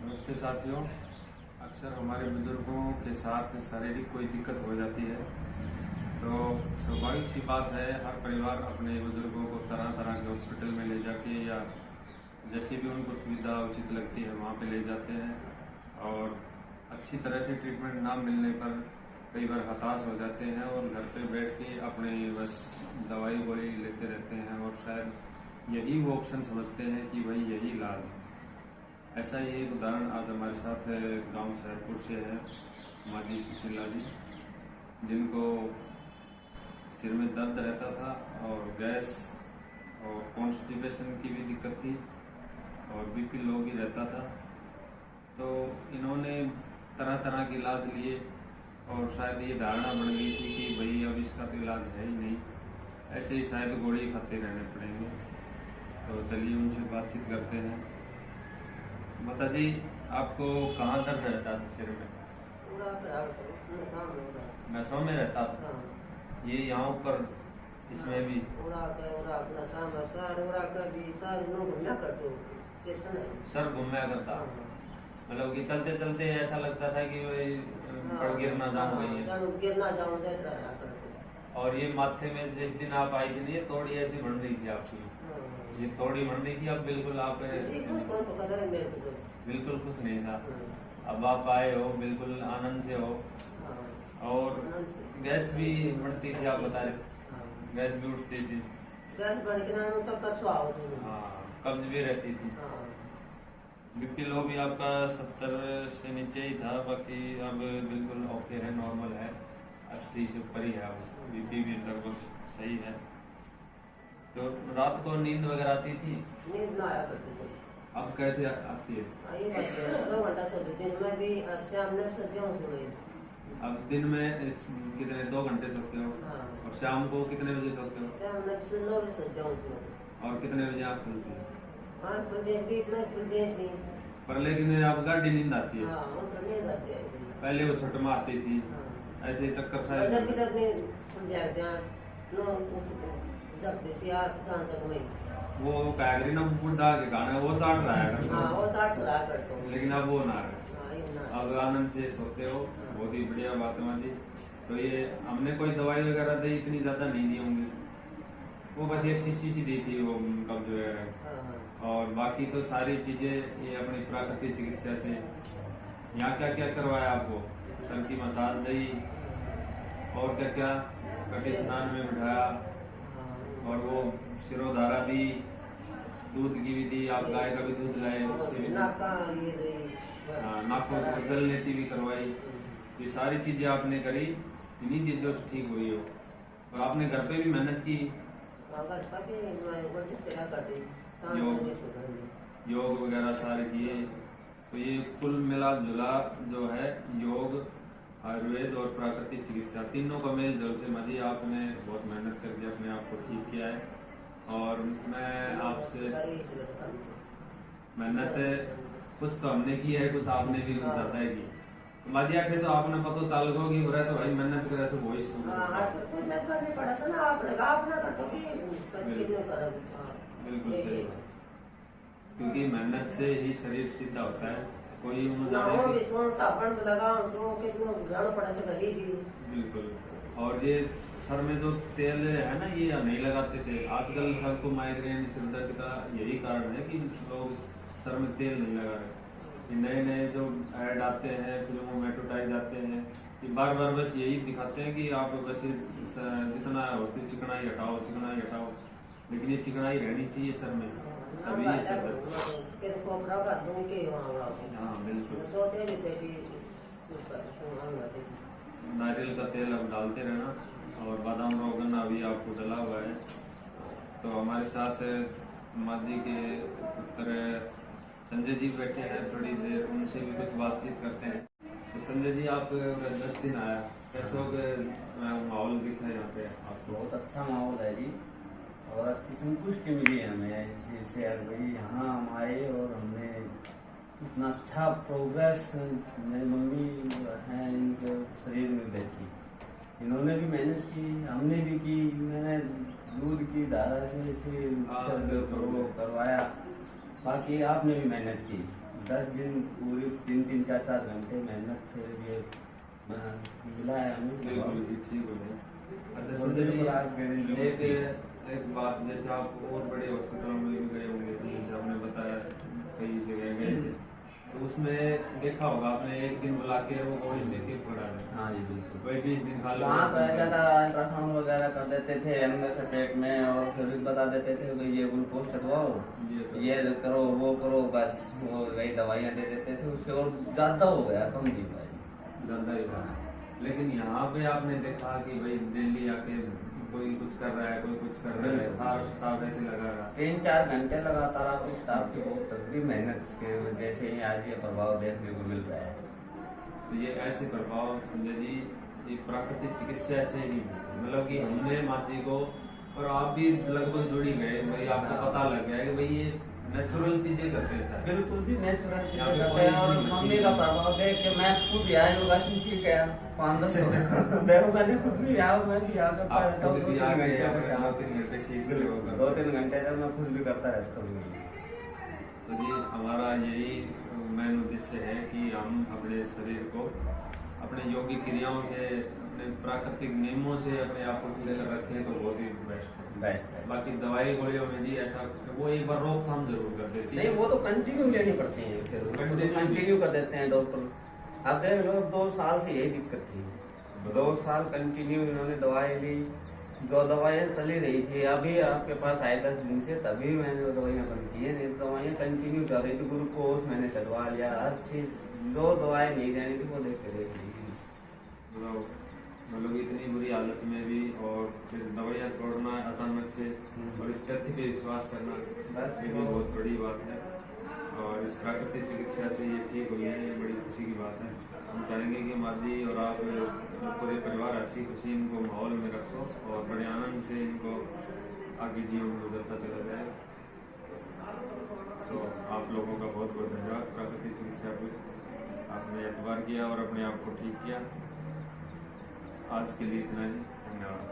नमस्ते साथियों। अक्सर हमारे बुजुर्गों के साथ शारीरिक कोई दिक्कत हो जाती है तो स्वाभाविक सी बात है, हर परिवार अपने बुजुर्गों को तरह तरह के हॉस्पिटल में ले जाके या जैसी भी उनको सुविधा उचित लगती है वहाँ पे ले जाते हैं और अच्छी तरह से ट्रीटमेंट ना मिलने पर कई बार हताश हो जाते हैं और घर पे बैठ के अपने बस दवाई गोली लेते रहते हैं और शायद यही वो ऑप्शन समझते हैं कि भाई यही इलाज है। ऐसा ही एक उदाहरण आज हमारे साथ है, गांव सहरपुर से है माजी सुशीला जी, जिनको सिर में दर्द रहता था और गैस और कॉन्स्टिपेशन की भी दिक्कत थी और बीपी लो भी रहता था। तो इन्होंने तरह तरह के इलाज लिए और शायद ये धारणा बन गई थी कि भाई अब इसका तो इलाज है ही नहीं, ऐसे ही शायद गोली खाते रहने पड़ेंगे। तो चलिए उनसे बातचीत करते हैं। माता जी, आपको कहाँ दर्द रहता था सिर में? नसों में रहता था। ये यहाँ ऊपर इसमें भी सर घूमया करता, मतलब कि चलते चलते ऐसा लगता था कि वही गिरना जाऊँ। और ये माथे में जिस दिन आप आई थी ये तोड़ी ऐसी बन रही थी आपकी, ये तोड़ी बन रही थी। अब बिल्कुल आप बिल्कुल खुश नहीं था, अब आप आए हो बिल्कुल आनंद से हो। और गैस भी बढ़ती थी, आप बता रहे गैस भी उठती थी, हाँ कब्ज भी रहती थी। बीपी लो भी आपका 70 से नीचे ही था, बाकी अब बिल्कुल ओके है, नॉर्मल है, 80 से ऊपर ही है। अब बीपी भी लगभग सही है। तो रात को नींद वगैरह आती थी? नींद ना आया करती थी। अब कैसे आती है? 2 घंटा सोती, दिन में भी शाम में सोती हूँ। अब दिन में कितने 2 घंटे सोते हो? हाँ। और शाम को कितने बजे सोते हो? शाम में 9 बजे सोती हूँ। और कितने बजे आँख खुलती है? प्रदेश पर लेकिन अब गाढ़ी नींद आती है। हाँ, तो नींद आती है। पहले वो छट मारती थी, हाँ। ऐसे चक्कर जब शायद नींद खुल जाते हैं जब देसी आप वो कैगरी ना बुढ़ा के गाना वो चाट रहा है। हाँ, वो चाट रहा करता हूँ, लेकिन अब वो ना है, अब आनंद से सोते हो, बहुत ही बढ़िया बात है माँ जी। तो ये हमने कोई दवाई वगैरह दी इतनी ज्यादा नहीं दी होंगी, वो बस एक शीशी सी दी थी वो कब्ज वगैरह, और बाकी तो सारी चीजें ये अपनी प्राकृतिक चिकित्सा से। यहाँ क्या क्या करवाया आपको? सर की मसाज दी और क्या क्या कटी स्नान में बिठाया और वो सिरोधारा दी, दूध की भी दी, आप गाय का भी दूध लाए, उससे भी नाकों से जल लेती भी करवाई। ये सारी चीजें आपने करी, इन्हीं चीजों से ठीक हुई हो। और आपने घर पे भी मेहनत की, योग वगैरह सारे किए। तो ये कुल मिला जुला जो है योग, आयुर्वेद और प्राकृतिक चिकित्सा, तीनों का मेल जोल से मजी आपने बहुत मेहनत करके अपने आप को ठीक किया है। और मैं आपसे मेहनत कुछ तो हमने की है, कुछ आपने भी कुछ ज्यादा है की। तो माजी आखे तो आपने पता चाल गो कि तो भाई मेहनत करे से वही बिल्कुल सही, क्योंकि मेहनत से ही शरीर सीधा होता है। कोई बिल्कुल। और ये सर में जो तेल है ना, ये नहीं लगाते थे। आजकल सबको माइग्रेन सिर दर्द का यही कारण है कि लोग सर में तेल नहीं लगा रहे। नए नए जो ऐड आते हैं, फिल्मों में एडवर्टाइज आते हैं, कि बार बार बस यही दिखाते हैं कि आप बस जितना होती चिकनाई हटाओ, चिकनाई हटाओ, लेकिन ये चिकनाई रहनी चाहिए सर में, तभी ये सर हाँ बिल्कुल। नारियल का तेल अब डालते रहना, और बादाम रोगन अभी आपको डला हुआ है। तो हमारे साथ माँ जी के पुत्र संजय जी बैठे हैं, थोड़ी देर उनसे भी कुछ बातचीत करते हैं। तो संजय जी, आप 10 दिन आया, कैसे हो गए? माहौल दिखा यहाँ पे आपको? बहुत अच्छा माहौल है जी, और अच्छी संतुष्टि मिली हमें इस चीज़ से। भाई यहाँ हम आए और हमने इतना अच्छा प्रोग्रेस मेरी मम्मी हैं इनके शरीर में देखी। इन्होंने भी मेहनत की, हमने भी की। मैंने दूध की धारा से इसे वो करवाया, बाकी आपने भी मेहनत की। 10 दिन पूरी 3-3, 4-4 घंटे मेहनत से ये मिला है हमें। बिल्कुल जी, ठीक हो गया। अच्छा और संजय बिल्कुल आज जी, एक बात, जैसे आप और बड़े हॉस्पिटलों में भी गए होंगे, तो जैसे आपने बताया कई जगह गए थे, तो उसमें देखा होगा आपने एक दिन बुला के वो गोली देके पड़ा है। हाँ जी बिल्कुल। वही 20 दिन खा लो। वहाँ तो ऐसा था, अल्ट्रासाउंड वगैरह कर देते थे अंदर से पेट में, और फिर भी बता देते थे भाई ये ग्लूकोज चढ़वाओ, ये करो वो करो, बस वो वही दवाइयाँ दे देते थे। उससे और ज़्यादा हो गया, कम नहीं हुआ। ज्यादा ही था। लेकिन यहाँ पे आपने देखा कि भाई दिल्ली आके कोई कुछ कर रहा है, कोई कुछ कर रहा है, सारा स्टाफ ऐसे लगा रहा है। 3-4 घंटे लगातार आपकी स्टाफ की बहुत तगड़ी मेहनत के वजह से ही आज ये प्रभाव देखने को मिल रहा है। तो ये ऐसे प्रभाव संजय जी, ये प्राकृतिक चिकित्सा ऐसे ही मतलब कि हमने माँ जी को, और आप भी लगभग जुड़ ही गए भाई, आपको पता लग गया कि भाई ये नेचुरल चीजें करते हैं सर। बिल्कुल जी, नेचुरल चीजें यहाँ पे करते हैं। और कोई मम्मी का प्रभाव देख के मैं खुद यहाँ योगासन सीख गया 5-10 देखो, मैंने खुद भी यहाँ मैं भी यहाँ करता रहता हूँ। 2-3 घंटे सीख गए होगा। 2-3 घंटे तक मैं खुद भी करता रहता हूँ। तो जी हमारा यही मेन उद्देश्य है कि हम अपने शरीर को अपने योगिक क्रियाओं से, अपने प्राकृतिक नियमों से अपने आप को ठीक रखें तो बहुत ही बेस्ट है। बाकी दवाई गोलियों में जी ऐसा वो एक बार रोकथाम जरूर कर देती है। नहीं, वो तो कंटिन्यू लेनी पड़ती है, फिर कंटिन्यू कर देते हैं डॉक्टर। अब देख लो 2 साल से यही दिक्कत थी, 2 साल कंटिन्यू इन्होंने दवाई ली, जो दवाइयाँ चली रही थी। अभी आपके पास आए 10 दिन से, तभी मैंने वो दवाइयाँ बंद की है। नहीं दवाइयाँ कंटिन्यू चल रही थी, ग्लूकोज मैंने चलवा लिया, हर चीज। जो दवाई नहीं देनी थी वो देते रही। मतलब इतनी बुरी हालत में भी, और फिर दवाइयाँ छोड़ना अचानक से, और इस कथी पे विश्वास करना, बस ये भी बहुत बड़ी बात है। और इस प्राकृतिक चिकित्सा से ये ठीक हुई है, ये बड़ी खुशी की बात है। हम चाहेंगे कि माँ जी और आप पूरे परिवार हंसी खुशी इनको माहौल में रखो, और बड़े आनंद से इनको आगे जीवन गुजरता चला जाए। तो आप लोगों का बहुत बहुत धन्यवाद। प्राकृतिक चिकित्सा को आपने एतबार किया और अपने आप को ठीक किया। आज के लिए इतना ही, धन्यवाद।